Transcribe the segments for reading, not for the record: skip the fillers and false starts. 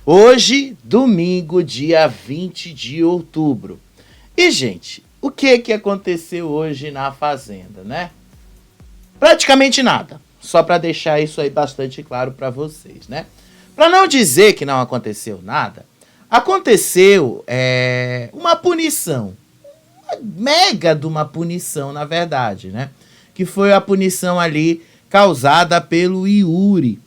Hoje, domingo, dia 20 de outubro. E, gente, o que aconteceu hoje na Fazenda, né? Praticamente nada. Só para deixar isso aí bastante claro para vocês, né? Para não dizer que não aconteceu nada, aconteceu uma punição. Uma mega de uma punição, na verdade, né? Que foi a punição ali causada pelo Yuri.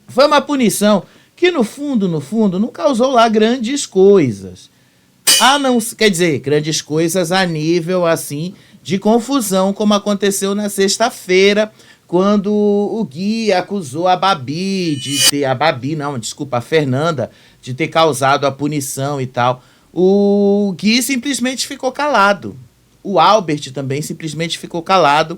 Foi uma punição que no fundo, não causou lá grandes coisas. Não, quer dizer, grandes coisas a nível, assim, de confusão, como aconteceu na sexta-feira, quando o Gui acusou a Babi de ter... a Fernanda, de ter causado a punição e tal. O Gui simplesmente ficou calado. O Albert também simplesmente ficou calado,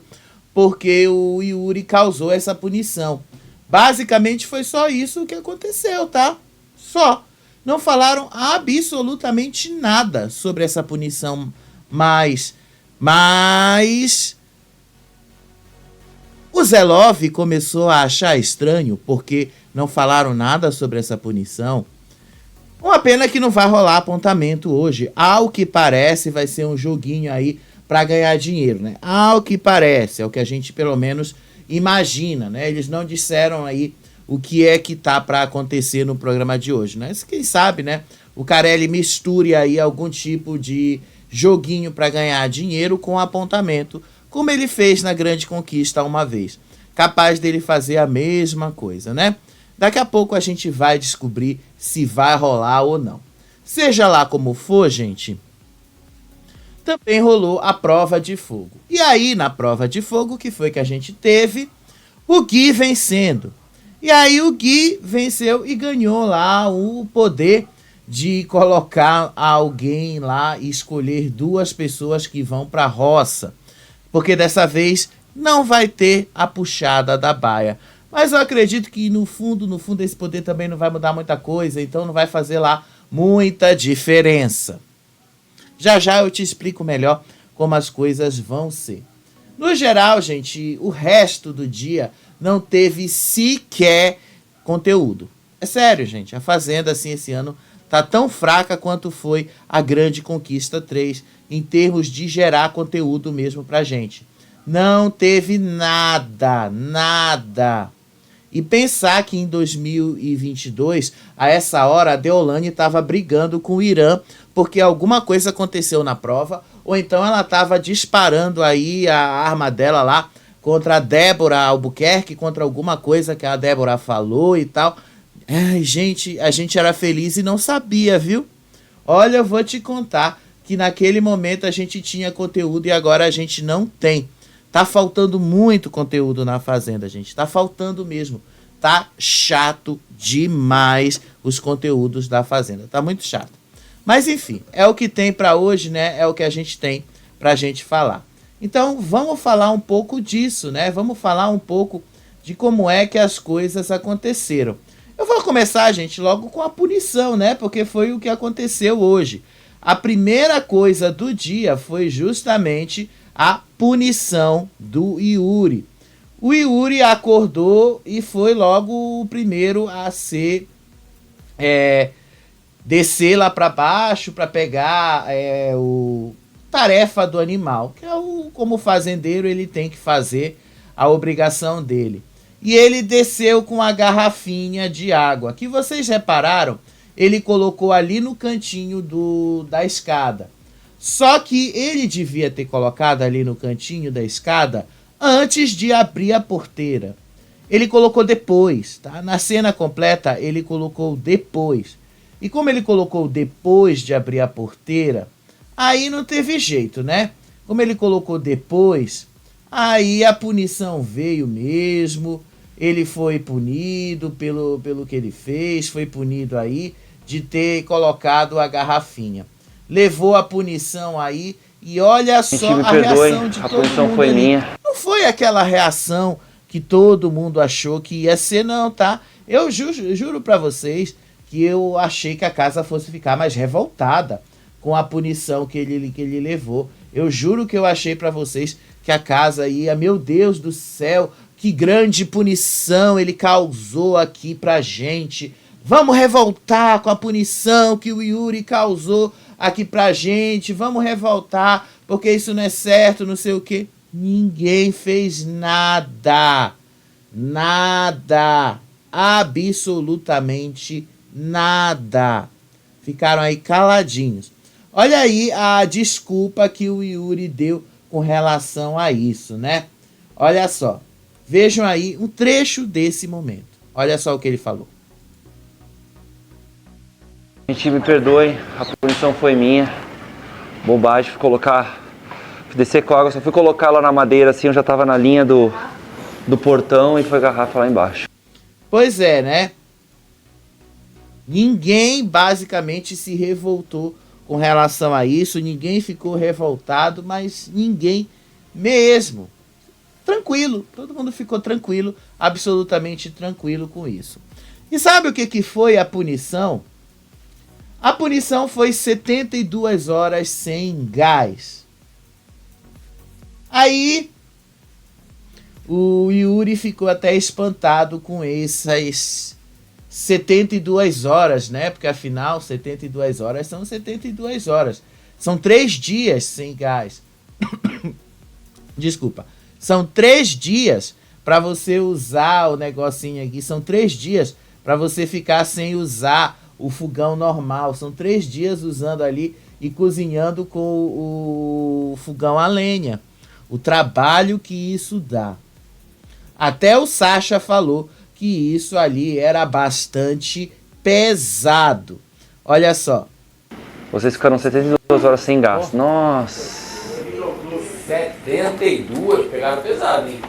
porque o Yuri causou essa punição. Basicamente foi só isso que aconteceu, tá? Só. Não falaram absolutamente nada sobre essa punição, mas o Zé Love começou a achar estranho porque não falaram nada sobre essa punição. Uma pena que não vai rolar apontamento hoje. Ao que parece, vai ser um joguinho aí para ganhar dinheiro, né? Ao que parece, é o que a gente pelo menos imagina, né? Eles não disseram aí o que é que tá para acontecer no programa de hoje, né? Quem sabe, né? O Carelli misture aí algum tipo de joguinho para ganhar dinheiro com apontamento, como ele fez na Grande Conquista uma vez. Capaz dele fazer a mesma coisa, né? Daqui a pouco a gente vai descobrir se vai rolar ou não. Seja lá como for, gente, também rolou a prova de fogo. E aí, na prova de fogo, que foi que a gente teve? O Gui vencendo. E aí o Gui venceu e ganhou lá o poder de colocar alguém lá e escolher 2 pessoas que vão para a roça. Porque dessa vez não vai ter a puxada da baia. Mas eu acredito que no fundo esse poder também não vai mudar muita coisa, então não vai fazer lá muita diferença. Já já eu te explico melhor como as coisas vão ser. No geral, gente, o resto do dia não teve sequer conteúdo. É sério, gente, a Fazenda, assim, esse ano tá tão fraca quanto foi a Grande Conquista 3, em termos de gerar conteúdo mesmo pra gente. Não teve nada. E pensar que em 2022, a essa hora, a Deolane estava brigando com o Irã, porque alguma coisa aconteceu na prova, ou então ela estava disparando aí a arma dela lá contra a Débora Albuquerque, contra alguma coisa que a Débora falou e tal. Ai, gente, a gente era feliz e não sabia, viu? Olha, eu vou te contar que naquele momento a gente tinha conteúdo e agora a gente não tem. Tá faltando muito conteúdo na Fazenda, gente. Tá faltando mesmo. Tá chato demais os conteúdos da Fazenda. Tá muito chato. Mas enfim, é o que tem pra hoje, né? É o que a gente tem pra gente falar. Então, vamos falar um pouco disso, né? Vamos falar um pouco de como é que as coisas aconteceram. Eu vou começar, gente, logo com a punição, né? Porque foi o que aconteceu hoje. A primeira coisa do dia foi justamente a punição do Yuri. O Yuri acordou e foi logo o primeiro a ser... descer lá para baixo para pegar o tarefa do animal, que é como fazendeiro ele tem que fazer a obrigação dele. E ele desceu com a garrafinha de água, que vocês repararam, ele colocou ali no cantinho da escada. Só que ele devia ter colocado ali no cantinho da escada antes de abrir a porteira. Ele colocou depois, tá? Na cena completa ele colocou depois. E como ele colocou depois de abrir a porteira, aí não teve jeito, né? Como ele colocou depois, aí a punição veio mesmo. Ele foi punido pelo que ele fez, foi punido aí de ter colocado a garrafinha. Levou a punição aí e olha só a reação de todo mundo. A punição foi minha. Não foi aquela reação que todo mundo achou que ia ser, não, tá? Eu juro pra vocês que eu achei que a casa fosse ficar mais revoltada com a punição que ele levou. Eu juro que eu achei pra vocês que a casa ia, meu Deus do céu, que grande punição ele causou aqui pra gente. Vamos revoltar com a punição que o Yuri causou aqui pra gente. Vamos revoltar, porque isso não é certo, não sei o quê. Ninguém fez nada. Nada. Absolutamente nada. Ficaram aí caladinhos. Olha aí a desculpa que o Yuri deu com relação a isso, né? Olha só. Vejam aí um trecho desse momento. Olha só o que ele falou. Gente, me perdoe, a punição foi minha. Bobagem, fui descer com a água, só fui colocar lá na madeira assim, eu já tava na linha do portão e foi a garrafa lá embaixo. Pois é, né? Ninguém basicamente se revoltou com relação a isso, ninguém ficou revoltado, mas ninguém mesmo. Tranquilo, todo mundo ficou tranquilo, absolutamente tranquilo com isso. E sabe o que foi a punição? A punição foi 72 horas sem gás. Aí o Yuri ficou até espantado com essas 72 horas, né? Porque afinal, 72 horas são 72 horas. São 3 dias sem gás. Desculpa. São 3 dias para você usar o negocinho aqui. São 3 dias para você ficar sem usar o fogão normal. São 3 dias usando ali e cozinhando com o fogão a lenha. O trabalho que isso dá. Até o Sasha falou que isso ali era bastante pesado. Olha só. Vocês ficaram 72 horas sem gás. Nossa. 72? Pegaram pesado, hein?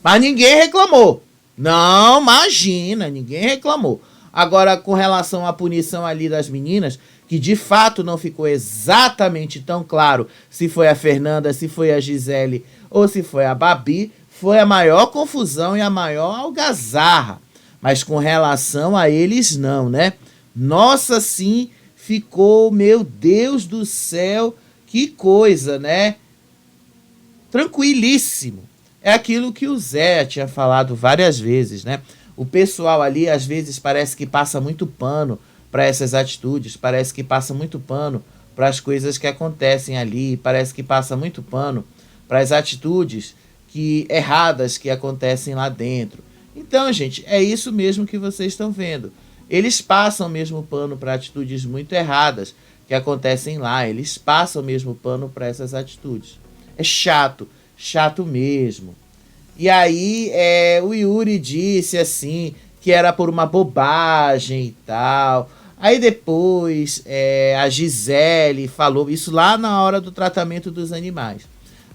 Mas ninguém reclamou. Não, imagina, ninguém reclamou. Agora, com relação à punição ali das meninas, que de fato não ficou exatamente tão claro se foi a Fernanda, se foi a Gisele ou se foi a Babi, foi a maior confusão e a maior algazarra. Mas com relação a eles, não, né? Nossa, sim, ficou, meu Deus do céu, que coisa, né? Tranquilíssimo. É aquilo que o Zé tinha falado várias vezes, né? O pessoal ali, às vezes, parece que passa muito pano para essas atitudes, parece que passa muito pano para as coisas que acontecem ali, parece que passa muito pano para as atitudes erradas que acontecem lá dentro. Então, gente, é isso mesmo que vocês estão vendo. Eles passam mesmo pano para atitudes muito erradas que acontecem lá, eles passam mesmo pano para essas atitudes. É chato, chato mesmo. E aí o Yuri disse assim que era por uma bobagem e tal. Aí depois a Gisele falou isso lá na hora do tratamento dos animais.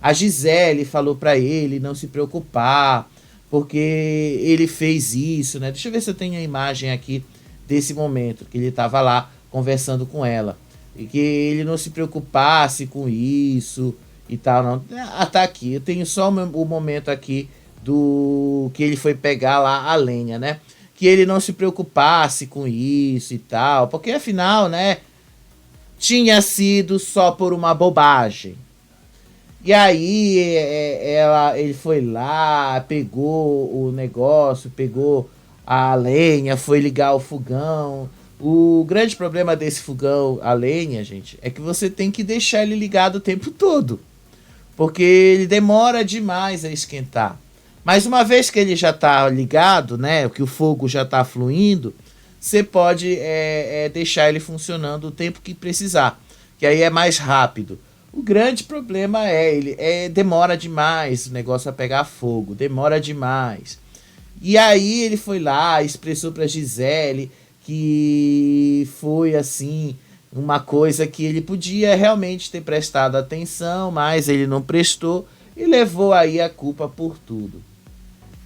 A Gisele falou para ele não se preocupar, porque ele fez isso, né? Deixa eu ver se eu tenho a imagem aqui desse momento, que ele estava lá conversando com ela. E que ele não se preocupasse com isso e tal, não. Ah, tá aqui. Eu tenho só o momento aqui do que ele foi pegar lá a lenha, né? Que ele não se preocupasse com isso e tal, porque afinal, né, tinha sido só por uma bobagem. E aí ele foi lá, pegou o negócio, pegou a lenha, foi ligar o fogão. O grande problema desse fogão a lenha, gente, é que você tem que deixar ele ligado o tempo todo, porque ele demora demais a esquentar. Mas uma vez que ele já está ligado, né, que o fogo já está fluindo, você pode deixar ele funcionando o tempo que precisar, que aí é mais rápido. O grande problema demora demais o negócio a pegar fogo, demora demais. E aí ele foi lá, expressou para Gisele que foi assim uma coisa que ele podia realmente ter prestado atenção, mas ele não prestou e levou aí a culpa por tudo.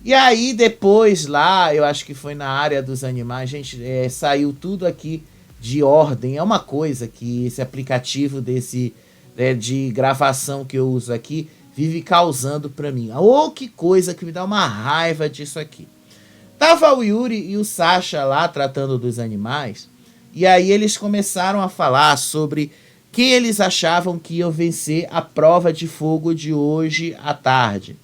E aí depois lá, eu acho que foi na área dos animais, gente, saiu tudo aqui de ordem. É uma coisa que esse aplicativo de gravação que eu uso aqui vive causando pra mim. Oh, que coisa que me dá uma raiva disso aqui. Tava o Yuri e o Sasha lá tratando dos animais, e aí eles começaram a falar sobre quem eles achavam que iam vencer a prova de fogo de hoje à tarde.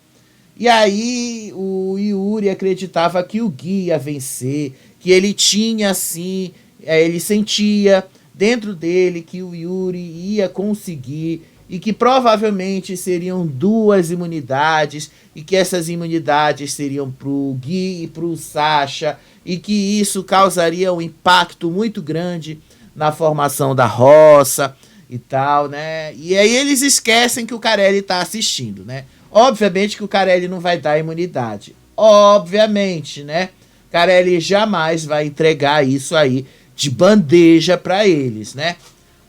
E aí o Yuri acreditava que o Gui ia vencer, que ele tinha assim, ele sentia dentro dele que o Yuri ia conseguir e que provavelmente seriam 2 imunidades e que essas imunidades seriam pro Gui e pro Sasha e que isso causaria um impacto muito grande na formação da roça e tal, né? E aí eles esquecem que o Carelli tá assistindo, né? Obviamente que o Carelli não vai dar imunidade. Obviamente, né? Carelli jamais vai entregar isso aí de bandeja para eles, né?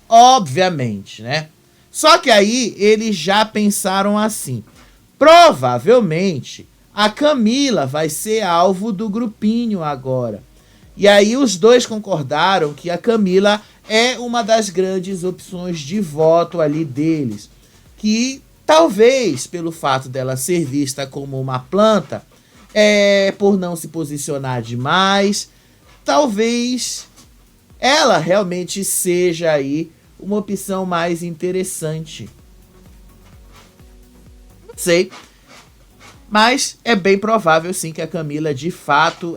Obviamente, né? Só que aí eles já pensaram assim. Provavelmente a Camila vai ser alvo do grupinho agora. E aí os dois concordaram que a Camila é uma das grandes opções de voto ali deles. Que talvez, pelo fato dela ser vista como uma planta, por não se posicionar demais, talvez ela realmente seja aí uma opção mais interessante. Não sei. Mas é bem provável sim que a Camila de fato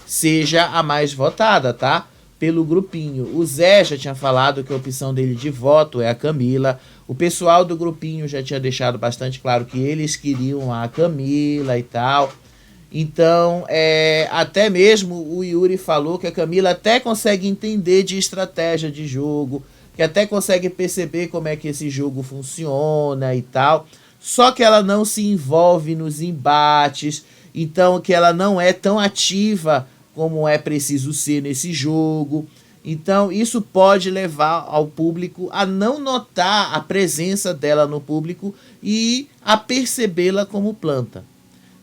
seja a mais votada, tá? Pelo grupinho. O Zé já tinha falado que a opção dele de voto é a Camila. O pessoal do grupinho já tinha deixado bastante claro que eles queriam a Camila e tal. Então, até mesmo o Yuri falou que a Camila até consegue entender de estratégia de jogo, que até consegue perceber como é que esse jogo funciona e tal. Só que ela não se envolve nos embates, então que ela não é tão ativa como é preciso ser nesse jogo. Então isso pode levar ao público a não notar a presença dela no público e a percebê-la como planta.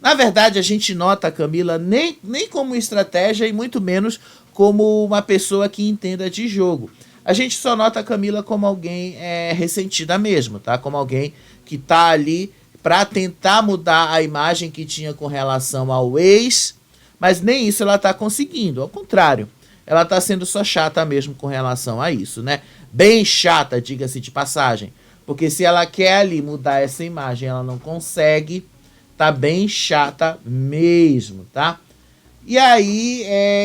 Na verdade, a gente nota a Camila nem como estratégia e muito menos como uma pessoa que entenda de jogo. A gente só nota a Camila como alguém ressentida mesmo, tá? Como alguém que tá ali para tentar mudar a imagem que tinha com relação ao ex, mas nem isso ela tá conseguindo. Ao contrário, ela tá sendo só chata mesmo com relação a isso, né? Bem chata, diga-se de passagem. Porque se ela quer ali mudar essa imagem, ela não consegue. Tá bem chata mesmo, tá? E aí,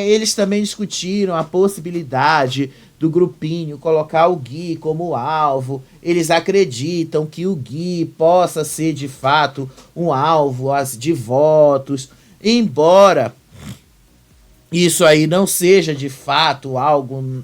eles também discutiram a possibilidade do grupinho colocar o Gui como alvo. Eles acreditam que o Gui possa ser, de fato, um alvo de votos. Embora isso aí não seja, de fato, algo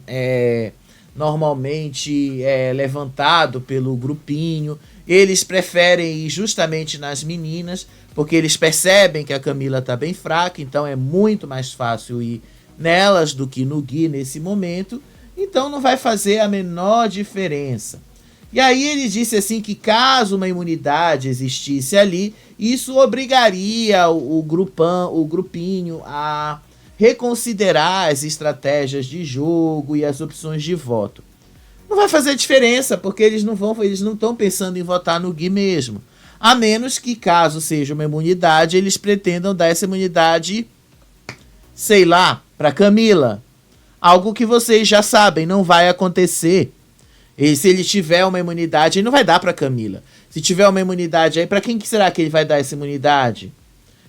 normalmente levantado pelo grupinho. Eles preferem ir justamente nas meninas, porque eles percebem que a Camila tá bem fraca, então é muito mais fácil ir nelas do que no Gui nesse momento, então não vai fazer a menor diferença. E aí ele disse assim que caso uma imunidade existisse ali, isso obrigaria o grupinho a reconsiderar as estratégias de jogo e as opções de voto. Não vai fazer diferença, porque eles não estão pensando em votar no Gui mesmo. A menos que, caso seja uma imunidade, eles pretendam dar essa imunidade, sei lá, para Camila. Algo que vocês já sabem, não vai acontecer. E se ele tiver uma imunidade, ele não vai dar para Camila. Se tiver uma imunidade aí, para quem que será que ele vai dar essa imunidade?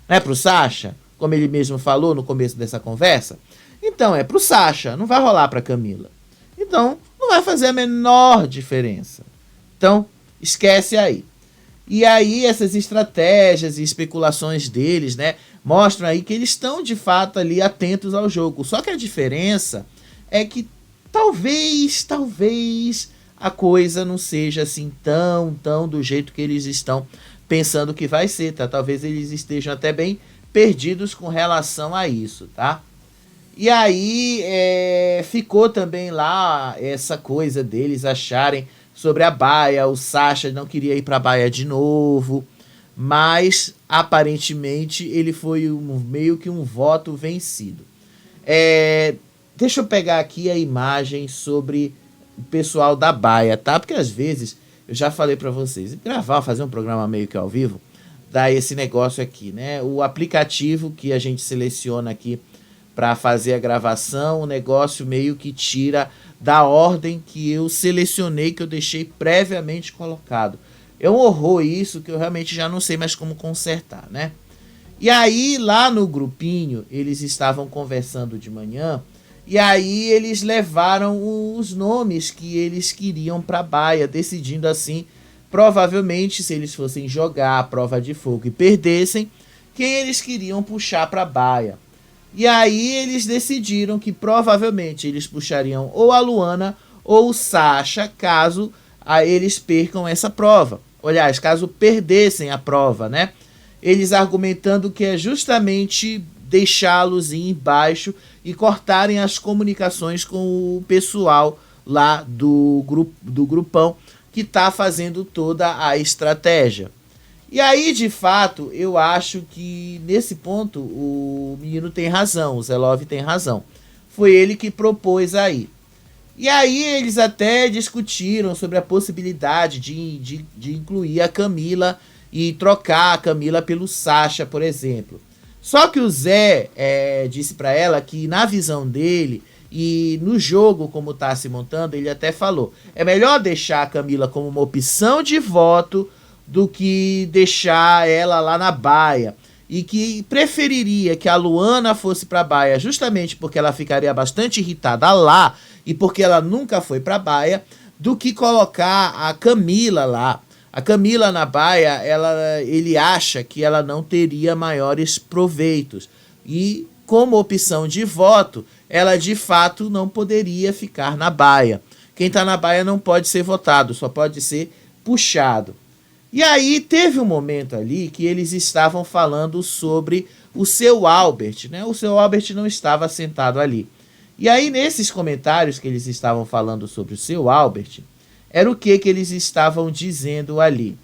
Não é pro Sasha? Como ele mesmo falou no começo dessa conversa? Então é pro Sasha, não vai rolar para Camila. Então não vai fazer a menor diferença. Então esquece aí. E aí essas estratégias e especulações deles, né, mostram aí que eles estão de fato ali atentos ao jogo. Só que a diferença é que talvez a coisa não seja assim tão do jeito que eles estão pensando que vai ser, tá? Talvez eles estejam até bem perdidos com relação a isso, tá? E aí ficou também lá essa coisa deles acharem sobre a Baia. O Sasha não queria ir para a Baia de novo, mas aparentemente ele foi meio que um voto vencido. Deixa eu pegar aqui a imagem sobre o pessoal da Baia, tá? Porque às vezes, eu já falei para vocês, fazer um programa meio que ao vivo, dá esse negócio aqui, né? O aplicativo que a gente seleciona aqui para fazer a gravação, o negócio meio que tira da ordem que eu selecionei, que eu deixei previamente colocado. É um horror isso, que eu realmente já não sei mais como consertar, né? E aí, lá no grupinho, eles estavam conversando de manhã, e aí eles levaram os nomes que eles queriam para a baia, decidindo assim, provavelmente, se eles fossem jogar a prova de fogo e perdessem, quem eles queriam puxar para a baia. E aí eles decidiram que provavelmente eles puxariam ou a Luana ou o Sasha, caso eles percam essa prova. Aliás, caso perdessem a prova, né? Eles argumentando que é justamente deixá-los ir embaixo e cortarem as comunicações com o pessoal lá do grupão que está fazendo toda a estratégia. E aí, de fato, eu acho que nesse ponto o menino tem razão, o Zelov tem razão. Foi ele que propôs aí. E aí eles até discutiram sobre a possibilidade de incluir a Camila e trocar a Camila pelo Sasha, por exemplo. Só que o Zé disse para ela que na visão dele e no jogo como está se montando, ele até falou, é melhor deixar a Camila como uma opção de voto do que deixar ela lá na baia. E que preferiria que a Luana fosse para a baia justamente porque ela ficaria bastante irritada lá e porque ela nunca foi para a baia, do que colocar a Camila lá. A Camila na baia, ele acha que ela não teria maiores proveitos. E como opção de voto, ela de fato não poderia ficar na baia. Quem está na baia não pode ser votado, só pode ser puxado. E aí teve um momento ali que eles estavam falando sobre o seu Albert, né? O seu Albert não estava sentado ali. E aí nesses comentários que eles estavam falando sobre o seu Albert, era o que eles estavam dizendo ali?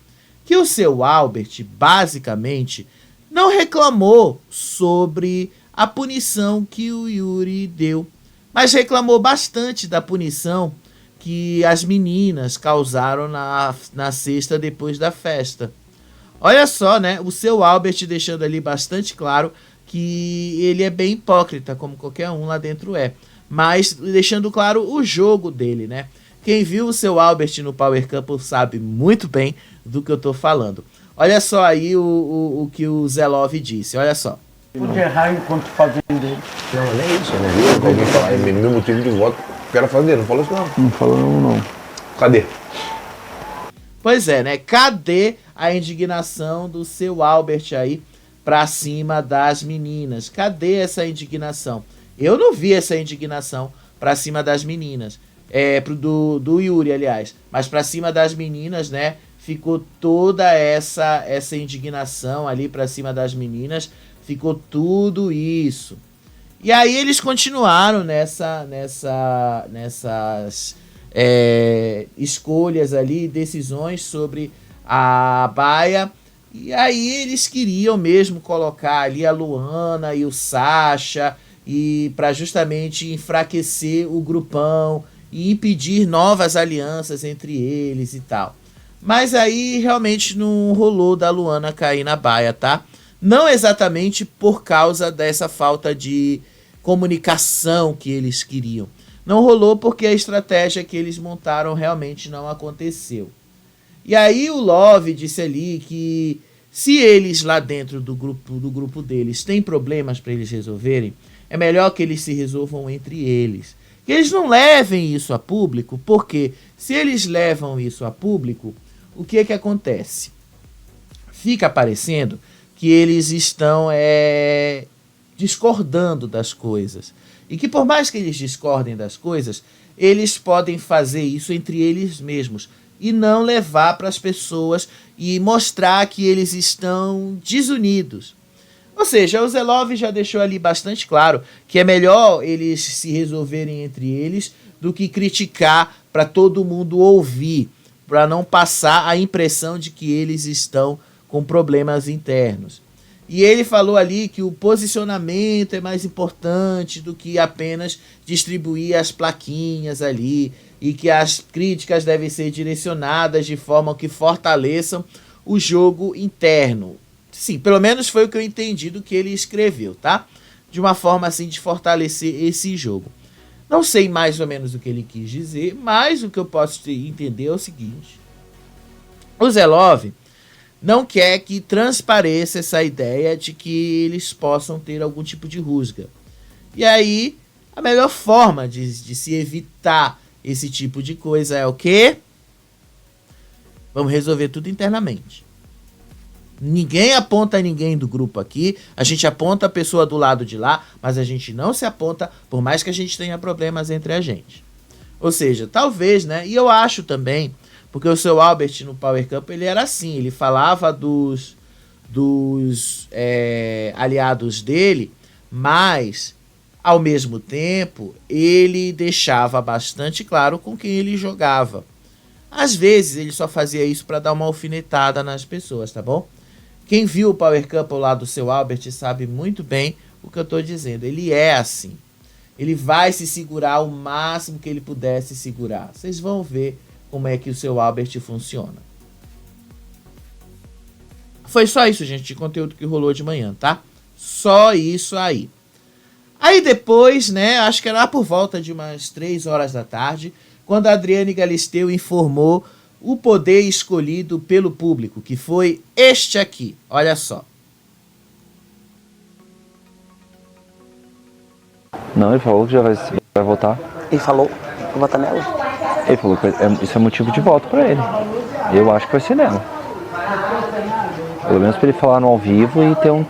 Que o seu Albert, basicamente, não reclamou sobre a punição que o Yuri deu, mas reclamou bastante da punição que as meninas causaram na sexta depois da festa. Olha só, né? O seu Albert deixando ali bastante claro que ele é bem hipócrita, como qualquer um lá dentro é. Mas deixando claro o jogo dele, né? Quem viu o seu Albert no Power Couple sabe muito bem do que eu tô falando. Olha só aí o que o Zelov disse, olha só. Pode errar enquanto fazendeiro. Não, não é isso, né? Alguém fala, é meu motivo de voto, quero fazer, não falou isso não. Não falou não. Cadê? Pois é, né? Cadê a indignação do seu Albert aí pra cima das meninas? Cadê essa indignação? Eu não vi essa indignação pra cima das meninas. Do Yuri, aliás. Mas pra cima das meninas, né? Ficou toda essa indignação ali pra cima das meninas. Ficou tudo isso. E aí eles continuaram nessas escolhas ali, decisões sobre a baia. E aí eles queriam mesmo colocar ali a Luana e o Sasha e para justamente enfraquecer o grupão e impedir novas alianças entre eles e tal. Mas aí realmente não rolou da Luana cair na baia, tá? Não exatamente por causa dessa falta de comunicação que eles queriam. Não rolou porque a estratégia que eles montaram realmente não aconteceu. E aí o Love disse ali que se eles lá dentro do grupo deles têm problemas para eles resolverem, é melhor que eles se resolvam entre eles. Que eles não levem isso a público, porque se eles levam isso a público, o que acontece? Fica parecendo que eles estão discordando das coisas. E que por mais que eles discordem das coisas, eles podem fazer isso entre eles mesmos e não levar para as pessoas e mostrar que eles estão desunidos. Ou seja, o Zelov já deixou ali bastante claro que é melhor eles se resolverem entre eles do que criticar para todo mundo ouvir, para não passar a impressão de que eles estão com problemas internos. E ele falou ali que o posicionamento é mais importante do que apenas distribuir as plaquinhas ali e que as críticas devem ser direcionadas de forma que fortaleçam o jogo interno. Sim, pelo menos foi o que eu entendi do que ele escreveu, tá? De uma forma assim de fortalecer esse jogo. Não sei mais ou menos o que ele quis dizer, mas o que eu posso entender é o seguinte. O Zelov não quer que transpareça essa ideia de que eles possam ter algum tipo de rusga. E aí, a melhor forma de se evitar esse tipo de coisa é o quê? Vamos resolver tudo internamente. Ninguém aponta ninguém do grupo aqui, a gente aponta a pessoa do lado de lá, mas a gente não se aponta, por mais que a gente tenha problemas entre a gente. Ou seja, talvez, né? E eu acho também, porque o seu Albert no Power Camp, ele era assim, ele falava dos aliados dele, mas, ao mesmo tempo, ele deixava bastante claro com quem ele jogava. Às vezes, ele só fazia isso para dar uma alfinetada nas pessoas, tá bom? Quem viu o Power Couple lá do seu Albert sabe muito bem o que eu tô dizendo. Ele é assim. Ele vai se segurar o máximo que ele puder se segurar. Vocês vão ver como é que o seu Albert funciona. Foi só isso, gente, de conteúdo que rolou de manhã, tá? Só isso aí. Aí depois, né, acho que era lá por volta de umas 3 horas da tarde, quando a Adriane Galisteu informou o poder escolhido pelo público, que foi este aqui. Olha só. Não, ele falou que já vai votar. Ele falou, vou votar nela. Ele falou que isso é motivo de voto pra ele. Eu acho que vai ser nela. Pelo menos pra ele falar no ao vivo e ter um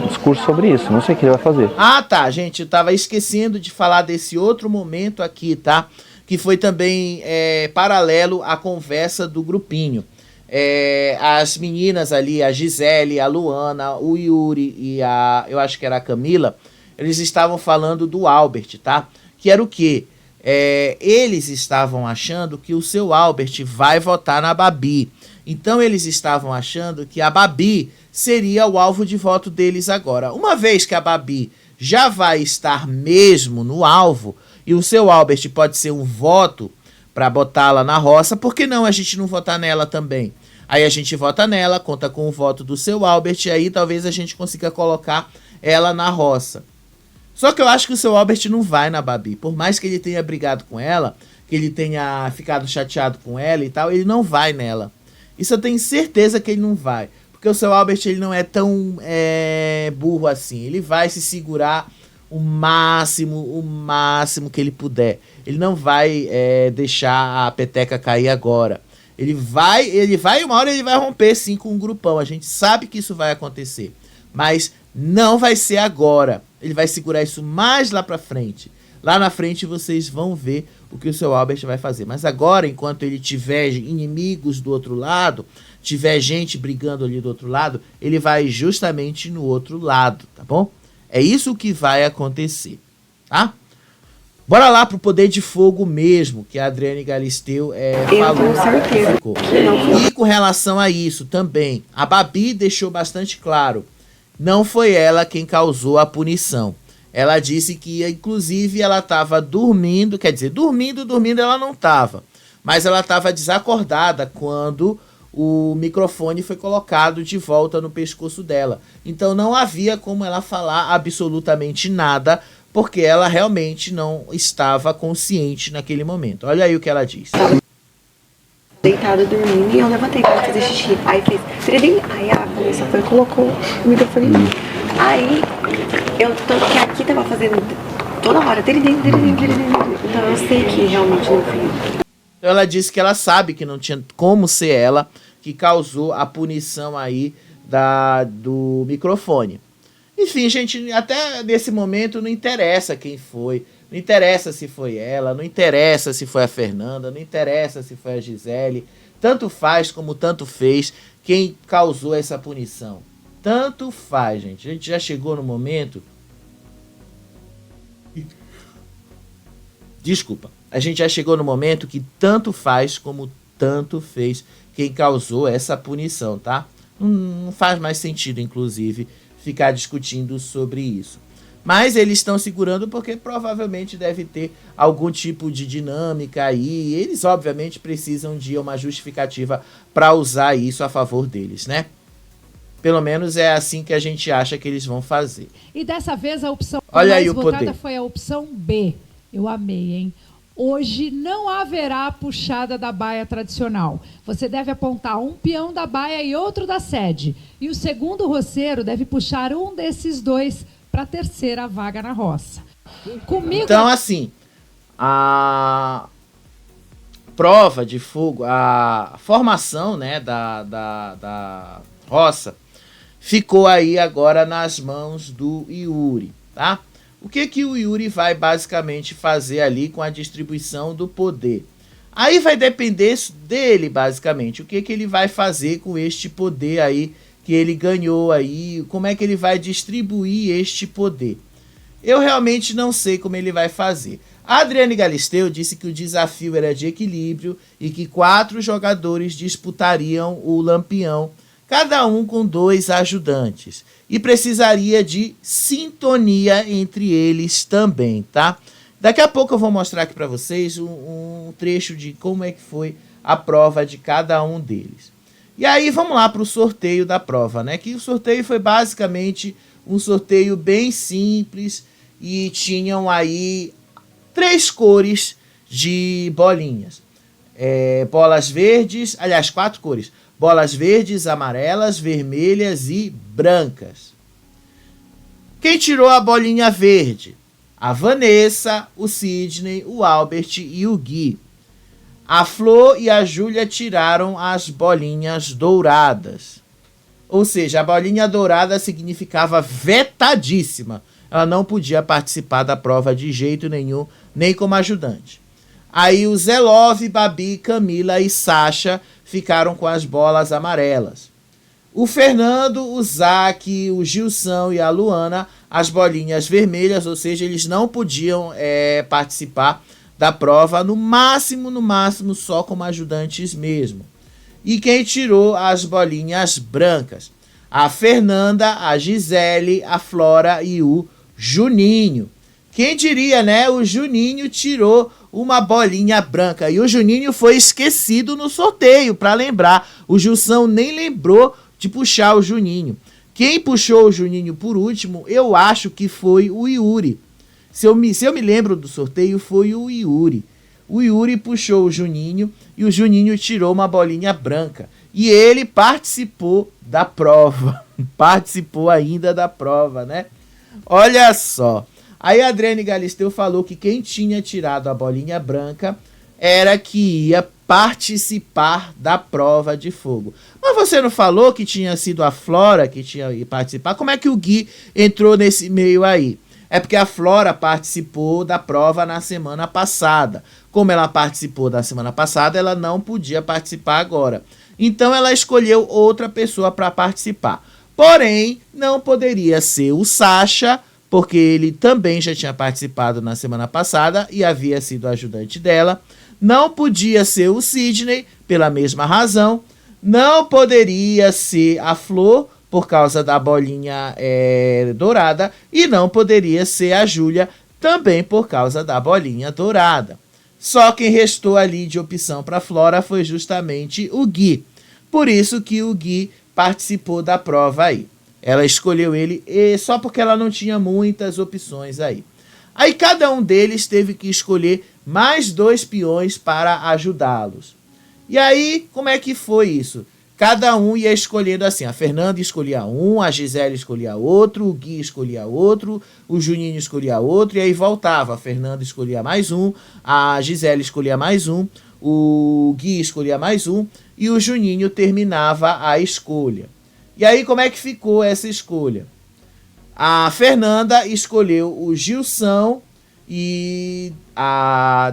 discurso sobre isso. Não sei o que ele vai fazer. Ah, tá, gente. Eu tava esquecendo de falar desse outro momento aqui, tá? Que foi também paralelo à conversa do grupinho. As meninas ali, a Gisele, a Luana, o Yuri e eu acho que era a Camila, eles estavam falando do Albert, tá? Que era o quê? Eles estavam achando que o seu Albert vai votar na Babi. Então eles estavam achando que a Babi seria o alvo de voto deles agora. Uma vez que a Babi já vai estar mesmo no alvo, e o seu Albert pode ser um voto para botá-la na roça, por que não a gente não votar nela também? Aí a gente vota nela, conta com o voto do seu Albert, e aí talvez a gente consiga colocar ela na roça. Só que eu acho que o seu Albert não vai na Babi. Por mais que ele tenha brigado com ela, que ele tenha ficado chateado com ela e tal, ele não vai nela. Isso eu tenho certeza que ele não vai. Porque o seu Albert ele não é tão burro assim. Ele vai se segurar o máximo que ele puder. Ele não vai deixar a peteca cair agora. Ele vai, uma hora ele vai romper sim com um grupão. A gente sabe que isso vai acontecer. Mas não vai ser agora. Ele vai segurar isso mais lá pra frente. Lá na frente vocês vão ver o que o seu Albert vai fazer. Mas agora, enquanto ele tiver inimigos do outro lado, tiver gente brigando ali do outro lado, ele vai justamente no outro lado, tá bom? É isso que vai acontecer, tá? Bora lá pro poder de fogo mesmo, que a Adriane Galisteu falou. Eu tenho certeza que não foi. E com relação a isso também, a Babi deixou bastante claro, não foi ela quem causou a punição. Ela disse que, inclusive, ela estava dormindo, quer dizer, dormindo ela não estava, mas ela estava desacordada quando o microfone foi colocado de volta no pescoço dela. Então não havia como ela falar absolutamente nada, porque ela realmente não estava consciente naquele momento. Olha aí o que ela disse. Deitada dormindo e eu levantei pra fazer xixi. Aí fez tririm. Aí a Vanessa foi e colocou o microfone em mim. Aí eu tô que aqui tava fazendo toda hora. Tririm. Então eu sei que realmente não fui. Então ela disse que ela sabe que não tinha como ser ela que causou a punição aí do microfone. Enfim, gente, até nesse momento não interessa quem foi. Não interessa se foi ela, não interessa se foi a Fernanda, não interessa se foi a Gisele. Tanto faz como tanto fez quem causou essa punição. Tanto faz, gente. A gente já chegou no momento... Desculpa. A gente já chegou no momento que tanto faz como tanto fez quem causou essa punição, tá? Não faz mais sentido, inclusive, ficar discutindo sobre isso. Mas eles estão segurando porque provavelmente deve ter algum tipo de dinâmica aí. E eles, obviamente, precisam de uma justificativa para usar isso a favor deles, né? Pelo menos é assim que a gente acha que eles vão fazer. E dessa vez a opção Olha mais aí o votada poder. foi a opção B. Eu amei, hein? Hoje não haverá puxada da baia tradicional. Você deve apontar um peão da baia e outro da sede. E o segundo roceiro deve puxar um desses dois para a terceira vaga na roça. Comigo... Então, assim, a prova de fogo, a formação, né, da roça ficou aí agora nas mãos do Yuri, tá? O que o Yuri vai basicamente fazer ali com a distribuição do poder? Aí vai depender dele, basicamente, o que ele vai fazer com este poder aí que ele ganhou aí, como é que ele vai distribuir este poder. Eu realmente não sei como ele vai fazer. A Adriane Galisteu disse que o desafio era de equilíbrio e que 4 jogadores disputariam o Lampião, cada um com 2 ajudantes. E precisaria de sintonia entre eles também, tá? Daqui a pouco eu vou mostrar aqui para vocês um trecho de como é que foi a prova de cada um deles. E aí vamos lá para o sorteio da prova, né? Que o sorteio foi basicamente um sorteio bem simples e tinham aí 3 cores de bolinhas. Bolas verdes, aliás, 4 cores. Bolas verdes, amarelas, vermelhas e brancas. Quem tirou a bolinha verde? A Vanessa, o Sidney, o Albert e o Gui. A Flor e a Júlia tiraram as bolinhas douradas. Ou seja, a bolinha dourada significava vetadíssima. Ela não podia participar da prova de jeito nenhum, nem como ajudante. Aí o Zelov, Babi, Camila e Sasha ficaram com as bolas amarelas. O Fernando, o Zac, o Gilson e a Luana, as bolinhas vermelhas, ou seja, eles não podiam participar da prova, no máximo, só como ajudantes mesmo. E quem tirou as bolinhas brancas? A Fernanda, a Gisele, a Flora e o Juninho. Quem diria, né? O Juninho tirou uma bolinha branca. E o Juninho foi esquecido no sorteio, para lembrar. O Gilson nem lembrou de puxar o Juninho. Quem puxou o Juninho por último, eu acho que foi o Yuri. Se eu me lembro do sorteio, foi o Yuri. O Yuri puxou o Juninho e o Juninho tirou uma bolinha branca. E ele participou da prova. Participou ainda da prova, né? Olha só. Aí a Adriane Galisteu falou que quem tinha tirado a bolinha branca era que ia participar da prova de fogo. Mas você não falou que tinha sido a Flora que tinha ido participar? Como é que o Gui entrou nesse meio aí? É porque a Flora participou da prova na semana passada. Como ela participou da semana passada, ela não podia participar agora. Então ela escolheu outra pessoa para participar. Porém, não poderia ser o Sasha, porque ele também já tinha participado na semana passada e havia sido ajudante dela. Não podia ser o Sidney, pela mesma razão. Não poderia ser a Flor, por causa da bolinha dourada. E não poderia ser a Júlia, também por causa da bolinha dourada. Só quem restou ali de opção para a Flora foi justamente o Gui. Por isso que o Gui participou da prova aí. Ela escolheu ele só porque ela não tinha muitas opções aí. Aí cada um deles teve que escolher mais 2 peões para ajudá-los. E aí, como é que foi isso? Cada um ia escolhendo assim. A Fernanda escolhia um, a Gisele escolhia outro, o Gui escolhia outro, o Juninho escolhia outro, e aí voltava. A Fernanda escolhia mais um, a Gisele escolhia mais um, o Gui escolhia mais um, e o Juninho terminava a escolha. E aí, como é que ficou essa escolha? A Fernanda escolheu o Gilson e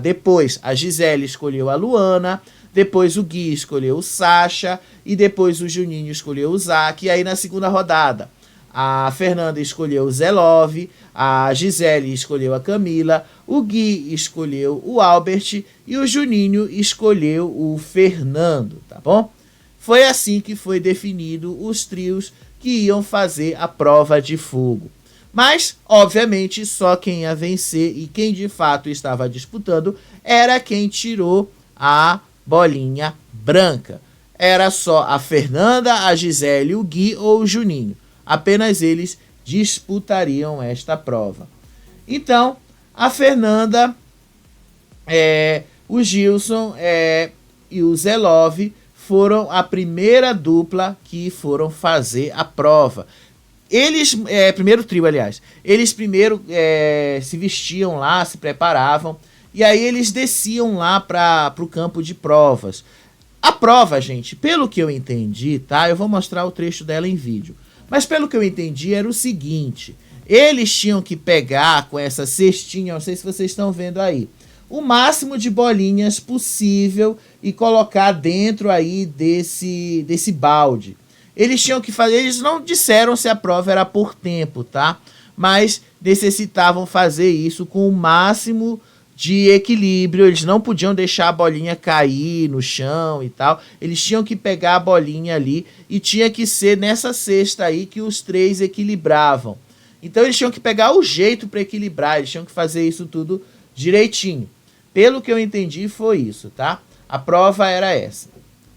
depois a Gisele escolheu a Luana, depois o Gui escolheu o Sasha e depois o Juninho escolheu o Zac. E aí na segunda rodada, a Fernanda escolheu o Zelov, a Gisele escolheu a Camila, o Gui escolheu o Albert e o Juninho escolheu o Fernando, tá bom? Foi assim que foi definido os trios que iam fazer a prova de fogo. Mas, obviamente, só quem ia vencer e quem de fato estava disputando era quem tirou a bolinha branca. Era só a Fernanda, a Gisele, o Gui ou o Juninho. Apenas eles disputariam esta prova. Então, a Fernanda o Gilson e o Zelov foram a primeira dupla que foram fazer a prova. Eles, primeiro trio, aliás, eles primeiro se vestiam lá, se preparavam, e aí eles desciam lá para o campo de provas. A prova, gente, pelo que eu entendi, tá? Eu vou mostrar o trecho dela em vídeo. Mas pelo que eu entendi era o seguinte, eles tinham que pegar com essa cestinha, não sei se vocês estão vendo aí, o máximo de bolinhas possível e colocar dentro aí desse balde. Eles tinham que fazer, eles não disseram se a prova era por tempo, tá? Mas necessitavam fazer isso com o máximo de equilíbrio, eles não podiam deixar a bolinha cair no chão e tal, eles tinham que pegar a bolinha ali e tinha que ser nessa cesta aí que os três equilibravam. Então eles tinham que pegar o jeito para equilibrar, eles tinham que fazer isso tudo direitinho. Pelo que eu entendi foi isso, tá? A prova era essa.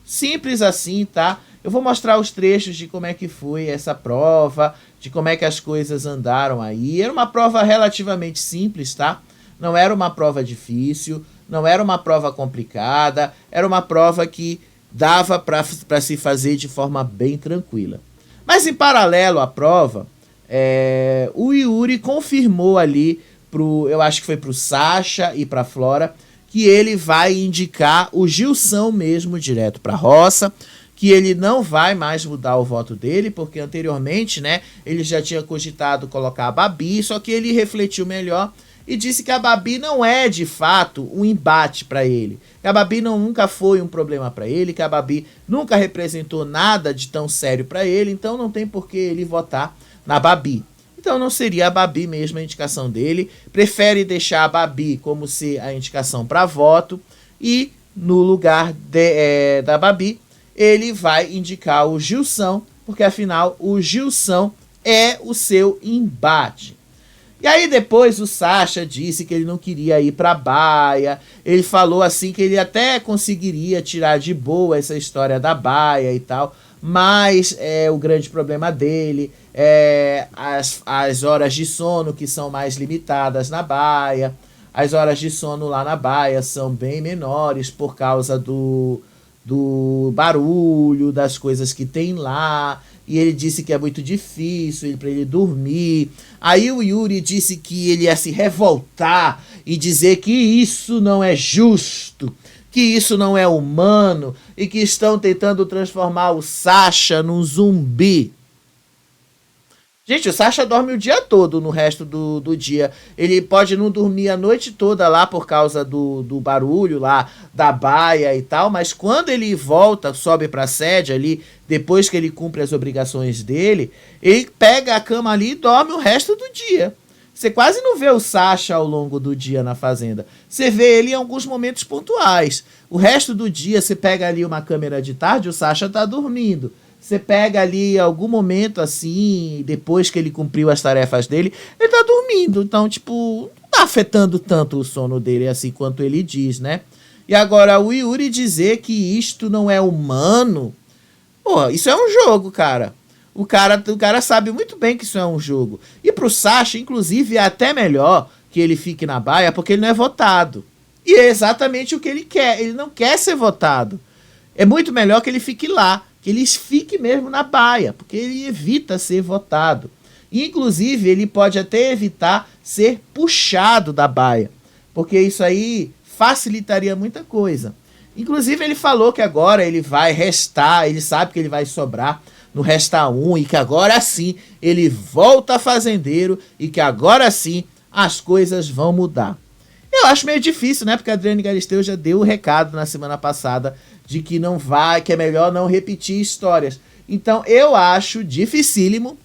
Simples assim, tá? Eu vou mostrar os trechos de como é que foi essa prova, de como é que as coisas andaram aí. Era uma prova relativamente simples, tá? Não era uma prova difícil, não era uma prova complicada, era uma prova que dava para se fazer de forma bem tranquila. Mas em paralelo à prova, o Yuri confirmou ali, eu acho que foi pro Sasha e pra Flora, que ele vai indicar o Gilson mesmo direto pra roça, que ele não vai mais mudar o voto dele, porque anteriormente, né, ele já tinha cogitado colocar a Babi, só que ele refletiu melhor e disse que a Babi não é, de fato, um embate para ele. Que a Babi nunca foi um problema para ele, que a Babi nunca representou nada de tão sério para ele, então não tem por que ele votar na Babi. Então não seria a Babi mesmo a indicação dele, prefere deixar a Babi como ser a indicação para voto e no lugar da Babi ele vai indicar o Gilson, porque afinal o Gilson é o seu embate. E aí depois o Sasha disse que ele não queria ir para a baia, ele falou assim que ele até conseguiria tirar de boa essa história da baia e tal, mas o grande problema dele as horas de sono que são mais limitadas na baia, as horas de sono lá na baia são bem menores por causa do barulho, das coisas que tem lá, e ele disse que é muito difícil para ele dormir. Aí o Yuri disse que ele ia se revoltar e dizer que isso não é justo, que isso não é humano e que estão tentando transformar o Sasha num zumbi. Gente, o Sasha dorme o dia todo no resto do dia. Ele pode não dormir a noite toda lá por causa do barulho lá da baia e tal, mas quando ele volta, sobe pra sede ali, depois que ele cumpre as obrigações dele, ele pega a cama ali e dorme o resto do dia. Você quase não vê o Sasha ao longo do dia na fazenda. Você vê ele em alguns momentos pontuais. O resto do dia, você pega ali uma câmera de tarde, o Sasha tá dormindo. Você pega ali algum momento assim, depois que ele cumpriu as tarefas dele, ele tá dormindo. Então, tipo, não tá afetando tanto o sono dele assim quanto ele diz, né? E agora o Yuri dizer que isto não é humano, pô, isso é um jogo, cara. O cara sabe muito bem que isso é um jogo. E pro Sasha, inclusive, é até melhor que ele fique na baia, porque ele não é votado. E é exatamente o que ele quer. Ele não quer ser votado. É muito melhor que ele fique lá, que ele fique mesmo na baia, porque ele evita ser votado. Inclusive, ele pode até evitar ser puxado da baia, porque isso aí facilitaria muita coisa. Inclusive, ele falou que agora ele vai restar, ele sabe que ele vai sobrar no Resta 1 e que agora sim ele volta fazendeiro e que agora sim as coisas vão mudar. Eu acho meio difícil, né? Porque a Adriane Galisteu já deu o recado na semana passada de que não vai, que é melhor não repetir histórias. Então eu acho dificílimo,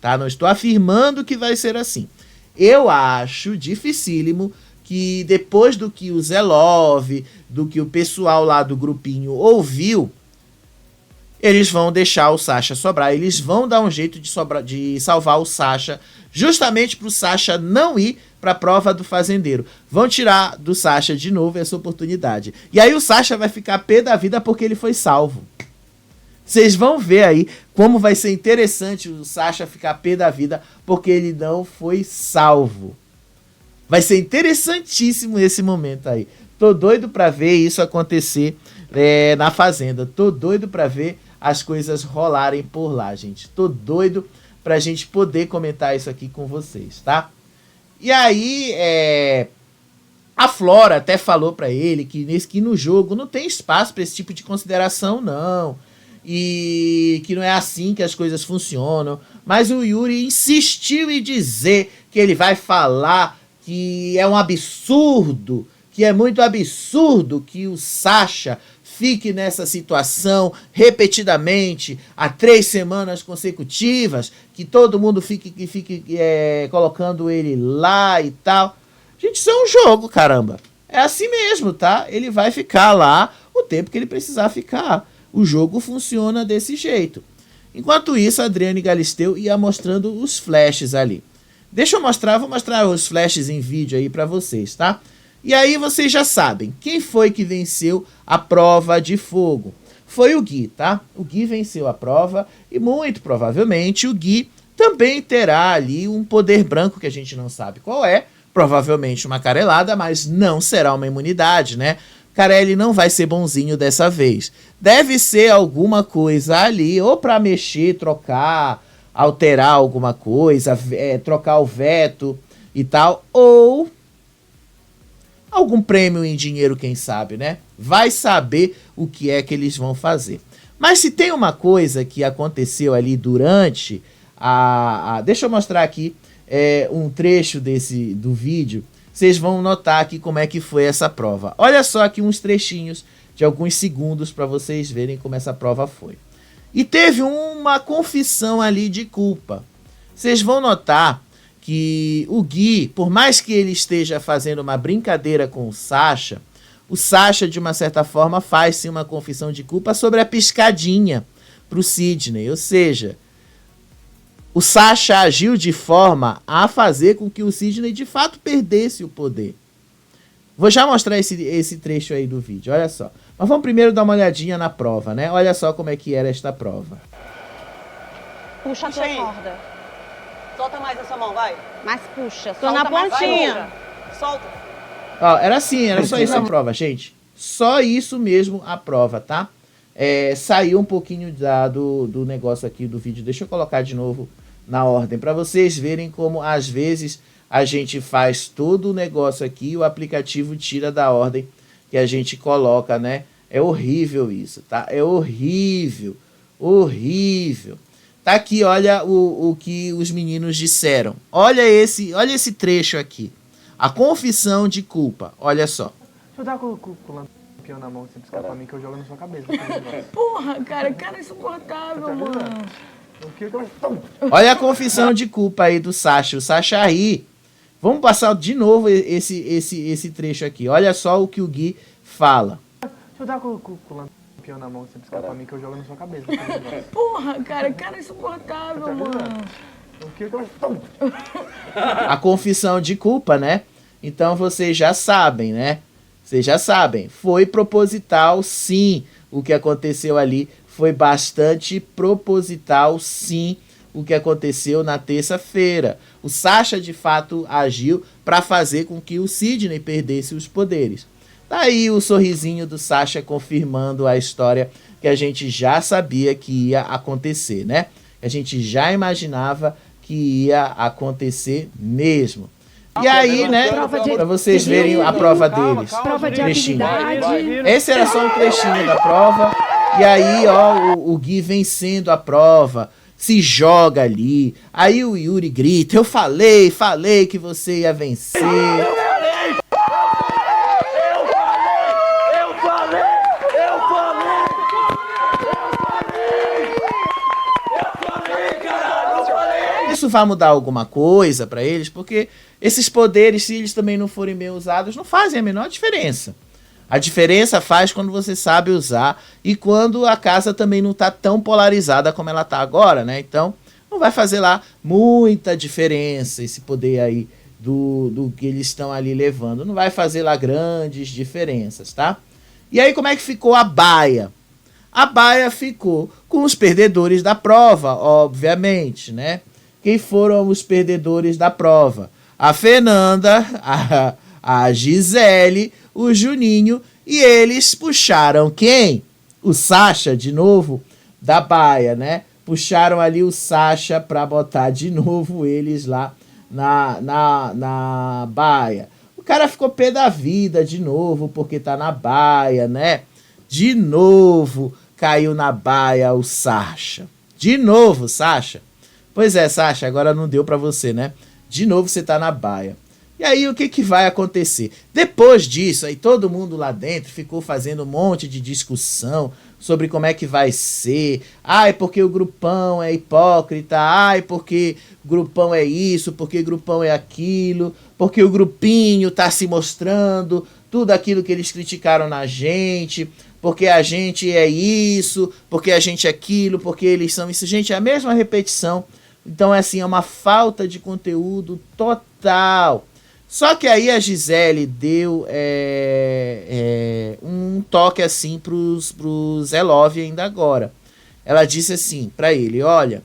tá? Não estou afirmando que vai ser assim. Eu acho dificílimo que depois do que o Zelov, do que o pessoal lá do grupinho ouviu, eles vão deixar o Sasha sobrar, eles vão dar um jeito de salvar o Sasha, justamente para o Sasha não ir para a prova do fazendeiro. Vão tirar do Sasha de novo essa oportunidade. E aí o Sasha vai ficar pé da vida porque ele foi salvo. Vocês vão ver aí como vai ser interessante o Sasha ficar pé da vida porque ele não foi salvo. Vai ser interessantíssimo esse momento aí. Tô doido pra ver isso acontecer na Fazenda. Tô doido pra ver as coisas rolarem por lá, gente. Tô doido pra gente poder comentar isso aqui com vocês, tá? E aí, a Flora até falou pra ele que no jogo não tem espaço pra esse tipo de consideração, não. E que não é assim que as coisas funcionam. Mas o Yuri insistiu em dizer que ele vai falar que é um absurdo, que é muito absurdo que o Sasha fique nessa situação repetidamente há 3 semanas consecutivas, que todo mundo fique colocando ele lá e tal. Gente, isso é um jogo, caramba. É assim mesmo, tá? Ele vai ficar lá o tempo que ele precisar ficar. O jogo funciona desse jeito. Enquanto isso, a Adriane Galisteu ia mostrando os flashes ali. Vou mostrar os flashes em vídeo aí pra vocês, tá? E aí vocês já sabem, quem foi que venceu a prova de fogo? Foi o Gui, tá? O Gui venceu a prova e muito provavelmente o Gui também terá ali um poder branco que a gente não sabe qual é. Provavelmente uma carelada, mas não será uma imunidade, né? Carelli não vai ser bonzinho dessa vez. Deve ser alguma coisa ali, ou pra mexer, trocar, alterar alguma coisa, trocar o veto e tal, ou algum prêmio em dinheiro, quem sabe, né? Vai saber o que é que eles vão fazer. Mas se tem uma coisa que aconteceu ali durante deixa eu mostrar aqui um trecho do vídeo. Vocês vão notar aqui como é que foi essa prova. Olha só aqui uns trechinhos de alguns segundos para vocês verem como essa prova foi. E teve uma confissão ali de culpa. Vocês vão notar que o Gui, por mais que ele esteja fazendo uma brincadeira com o Sasha, de uma certa forma faz sim uma confissão de culpa sobre a piscadinha pro Sidney. Ou seja, o Sasha agiu de forma a fazer com que o Sidney de fato perdesse o poder. Vou já mostrar esse trecho aí do vídeo, olha só. Mas vamos primeiro dar uma olhadinha na prova, né? Olha só como é que era esta prova. Puxa a tua corda. Solta mais a sua mão, vai. Mas puxa, Tô na pontinha. Solta. Ó, era assim, era só isso a prova, gente. Só isso mesmo a prova, tá? Saiu um pouquinho do negócio aqui do vídeo. Deixa eu colocar de novo na ordem, para vocês verem como às vezes a gente faz todo o negócio aqui e o aplicativo tira da ordem que a gente coloca, né? É horrível isso, tá? É horrível, horrível. Tá aqui, olha o que os meninos disseram. Olha esse trecho aqui. A confissão de culpa, olha só. Deixa eu dar com o lampião na mão, você piscar pra mim que eu jogo na sua cabeça. Porra, cara insuportável, mano. Olha a confissão de culpa aí do Sasha. O Sasha ri. Vamos passar de novo esse trecho aqui. Olha só o que o Gui fala. Deixa eu dar com o lampião na mão, você piscar pra mim que eu jogo na sua cabeça. Porra, cara insuportável, mano. A confissão de culpa, né? Então vocês já sabem, né? Vocês já sabem. Foi proposital, sim. O que aconteceu ali foi bastante proposital, sim. O que aconteceu na terça-feira. O Sasha, de fato, agiu para fazer com que o Sidney perdesse os poderes. Tá aí o sorrisinho do Sasha confirmando a história que a gente já sabia que ia acontecer, né? A gente já imaginava que ia acontecer mesmo. E aí, né, para vocês verem a prova deles. Prova de habilidade. Esse era só um trechinho da prova. E aí, ó, o Gui vencendo a prova, se joga ali. Aí o Yuri grita, eu falei que você ia vencer. Isso vai mudar alguma coisa para eles, porque esses poderes, se eles também não forem bem usados, não fazem a menor diferença. A diferença faz quando você sabe usar e quando a casa também não está tão polarizada como ela está agora, né? Então, não vai fazer lá muita diferença esse poder aí do que eles estão ali levando. Não vai fazer lá grandes diferenças, tá? E aí, como é que ficou a baia? A baia ficou com os perdedores da prova, obviamente, né? Quem foram os perdedores da prova? a Fernanda, a Gisele, o Juninho, e eles puxaram quem? O Sacha, de novo, da baia, né? Puxaram ali o Sacha pra botar de novo eles lá na baia. O cara ficou pé da vida de novo, porque tá na baia, né? De novo caiu na baia o Sacha. De novo, Sacha. Pois é, Sacha, agora não deu pra você, né? De novo você tá na baia. E aí o que vai acontecer? Depois disso, aí todo mundo lá dentro ficou fazendo um monte de discussão sobre como é que vai ser. Ai, porque o grupão é hipócrita. Ai, porque o grupão é isso, porque o grupão é aquilo, porque o grupinho tá se mostrando tudo aquilo que eles criticaram na gente, porque a gente é isso, porque a gente é aquilo, porque eles são isso. Gente, é a mesma repetição. Então, assim, é uma falta de conteúdo total. Só que aí a Gisele deu um toque assim pro Zé Love ainda agora. Ela disse assim pra ele, olha,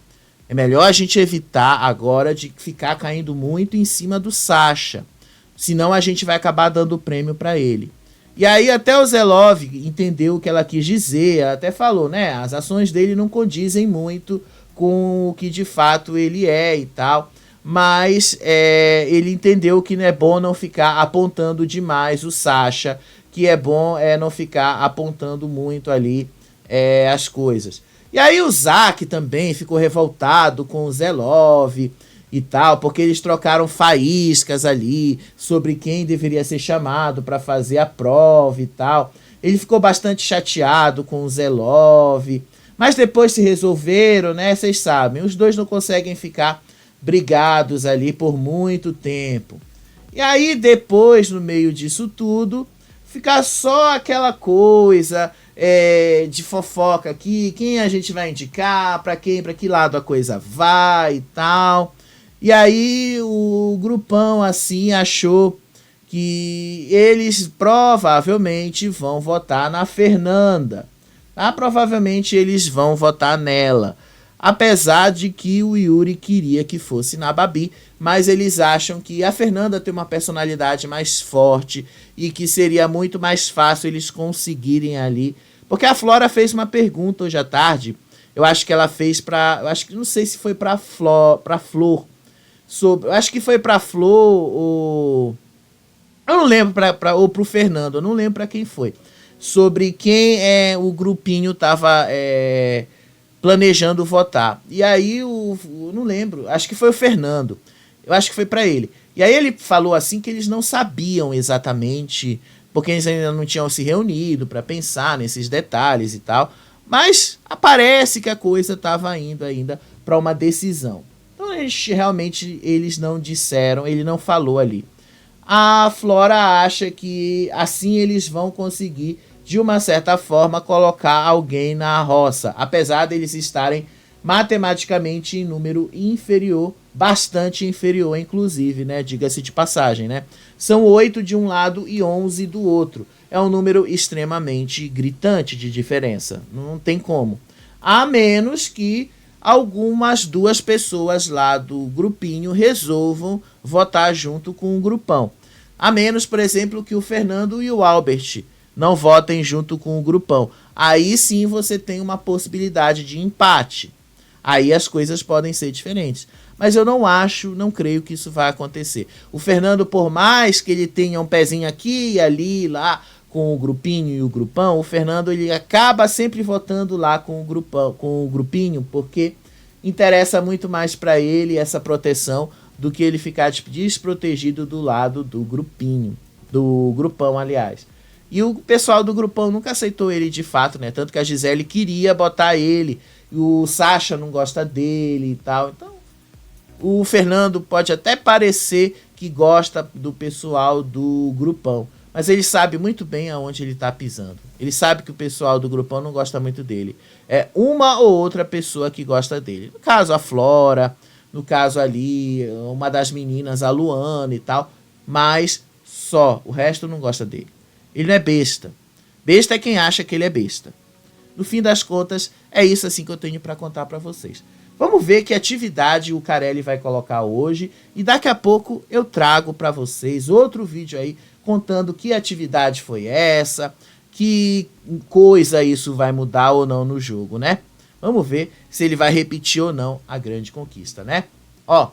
é melhor a gente evitar agora de ficar caindo muito em cima do Sacha, senão a gente vai acabar dando o prêmio pra ele. E aí até o Zé Love entendeu o que ela quis dizer, ela até falou, né, as ações dele não condizem muito com o que de fato ele é e tal. Mas ele entendeu que não é bom não ficar apontando demais o Sacha, que é bom não ficar apontando muito ali as coisas. E aí o Zac também ficou revoltado com o Zé Love e tal, porque eles trocaram faíscas ali sobre quem deveria ser chamado para fazer a prova e tal. Ele ficou bastante chateado com o Zé Love, mas depois se resolveram, né? Vocês sabem, os dois não conseguem ficar brigados ali por muito tempo. E aí depois, no meio disso tudo, fica só aquela coisa de fofoca aqui, quem a gente vai indicar, para que lado a coisa vai e tal. E aí o grupão assim achou que eles provavelmente vão votar na Fernanda. Provavelmente eles vão votar nela. Apesar de que o Yuri queria que fosse na Babi, mas eles acham que a Fernanda tem uma personalidade mais forte e que seria muito mais fácil eles conseguirem ali. Porque a Flora fez uma pergunta hoje à tarde, eu acho que ela fez não sei se foi pra Flor, eu acho que foi pra Flor ou... Eu não lembro, ou pro Fernando, eu não lembro pra quem foi. Sobre quem o grupinho tava... planejando votar. E aí, eu não lembro, acho que foi o Fernando. Eu acho que foi para ele. E aí ele falou assim que eles não sabiam exatamente, porque eles ainda não tinham se reunido para pensar nesses detalhes e tal. Mas parece que a coisa estava indo ainda para uma decisão. Então eles não disseram, ele não falou ali. A Flora acha que assim eles vão conseguir de uma certa forma, colocar alguém na roça, apesar deles estarem matematicamente em número inferior, bastante inferior, inclusive, né? Diga-se de passagem, né? São 8 de um lado e 11 do outro. É um número extremamente gritante de diferença. Não tem como. A menos que algumas duas pessoas lá do grupinho resolvam votar junto com o grupão. A menos, por exemplo, que o Fernando e o Albert não votem junto com o grupão. Aí sim você tem uma possibilidade de empate. Aí as coisas podem ser diferentes. Mas eu não creio que isso vai acontecer. O Fernando, por mais que ele tenha um pezinho aqui e ali, lá, com o grupinho e o grupão, o Fernando ele acaba sempre votando lá com o grupão, com o grupinho, porque interessa muito mais para ele essa proteção do que ele ficar desprotegido do lado do grupinho, do grupão, aliás. E o pessoal do grupão nunca aceitou ele de fato, né? Tanto que a Gisele queria botar ele, e o Sacha não gosta dele e tal. Então, o Fernando pode até parecer que gosta do pessoal do grupão, mas ele sabe muito bem aonde ele tá pisando. Ele sabe que o pessoal do grupão não gosta muito dele. É uma ou outra pessoa que gosta dele. No caso, a Flora, no caso ali, uma das meninas, a Luana e tal, mas só, o resto não gosta dele. Ele não é besta. Besta é quem acha que ele é besta. No fim das contas, é isso assim que eu tenho para contar para vocês. Vamos ver que atividade o Carelli vai colocar hoje. E daqui a pouco eu trago para vocês outro vídeo aí contando que atividade foi essa, que coisa isso vai mudar ou não no jogo, né? Vamos ver se ele vai repetir ou não a grande conquista, né? Ó,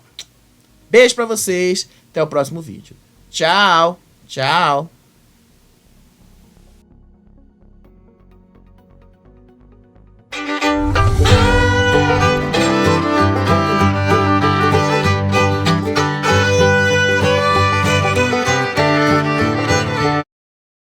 beijo para vocês. Até o próximo vídeo. Tchau, tchau.